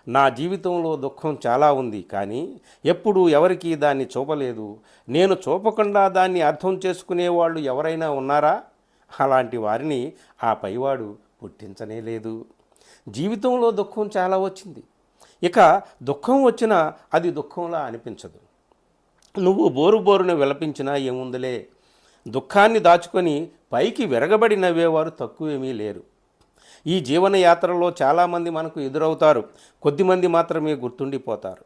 నా జీవితంలో దుఃఖం చాలా ఉంది, కానీ ఎప్పుడూ ఎవరికీ దాన్ని చూపలేదు. నేను చూపకుండా దాన్ని అర్థం చేసుకునేవాళ్ళు ఎవరైనా ఉన్నారా? అలాంటి వారిని ఆ పైవాడు పుట్టించనే లేదు. జీవితంలో దుఃఖం చాలా వచ్చింది. ఇక దుఃఖం వచ్చినా అది దుఃఖంలా అనిపించదు. నువ్వు బోరు బోరున విలపించినా ఏముందిలే. దుఃఖాన్ని దాచుకొని పైకి విరగబడి నవ్వేవారు తక్కువేమీ లేరు. ఈ జీవనయాత్రలో చాలామంది మనకు ఎదురవుతారు. కొద్దిమంది మాత్రమే గుర్తుండిపోతారు.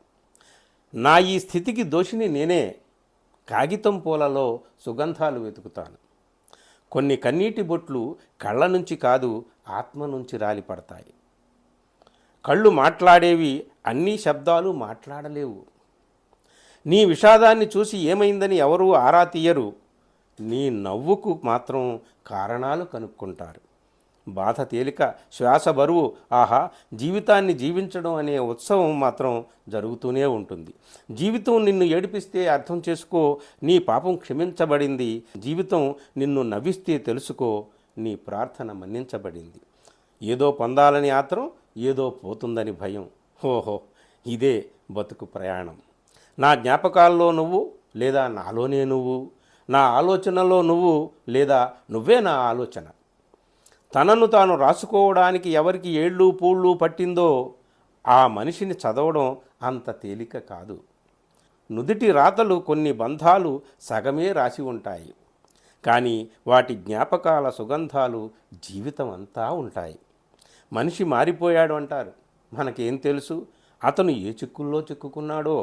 నా ఈ స్థితికి దోషిని నేనే. కాగితం పూలలో సుగంధాలు వెతుకుతాను. కొన్ని కన్నీటి బొట్లు కళ్ళ నుంచి కాదు, ఆత్మ నుంచి రాలిపడతాయి. కళ్ళు మాట్లాడేవి, అన్ని శబ్దాలు మాట్లాడలేవు. నీ విషాదాన్ని చూసి ఏమైందని ఎవరూ ఆరా తీయరు. నీ నవ్వుకు మాత్రం కారణాలు కనుక్కుంటారు. బాధ తేలిక, శ్వాస బరువు, ఆహా, జీవితాన్ని జీవించడం అనే ఉత్సవం మాత్రం జరుగుతూనే ఉంటుంది. జీవితం నిన్ను ఏడిపిస్తే అర్థం చేసుకో, నీ పాపం క్షమించబడింది. జీవితం నిన్ను నవ్విస్తే తెలుసుకో, నీ ప్రార్థన మన్నించబడింది. ఏదో పొందాలని ఆత్రం, ఏదో పోతుందని భయం. ఓహో, ఇదే బతుకు ప్రయాణం. నా జ్ఞాపకాల్లో నువ్వు, లేదా నాలోనే నువ్వు. నా ఆలోచనలో నువ్వు, లేదా నువ్వే నా ఆలోచన. తనను తాను రాసుకోవడానికి ఎవరికి ఏళ్ళు పూళ్ళు పట్టిందో ఆ మనిషిని చదవడం అంత తేలిక కాదు. నుదిటి రాతలు కొన్ని బంధాలు సగమే రాసి ఉంటాయి, కానీ వాటి జ్ఞాపకాల సుగంధాలు జీవితం అంతా ఉంటాయి. మనిషి మారిపోయాడు అంటారు. మనకేం తెలుసు అతను ఏ చిక్కుల్లో చిక్కుకున్నాడో?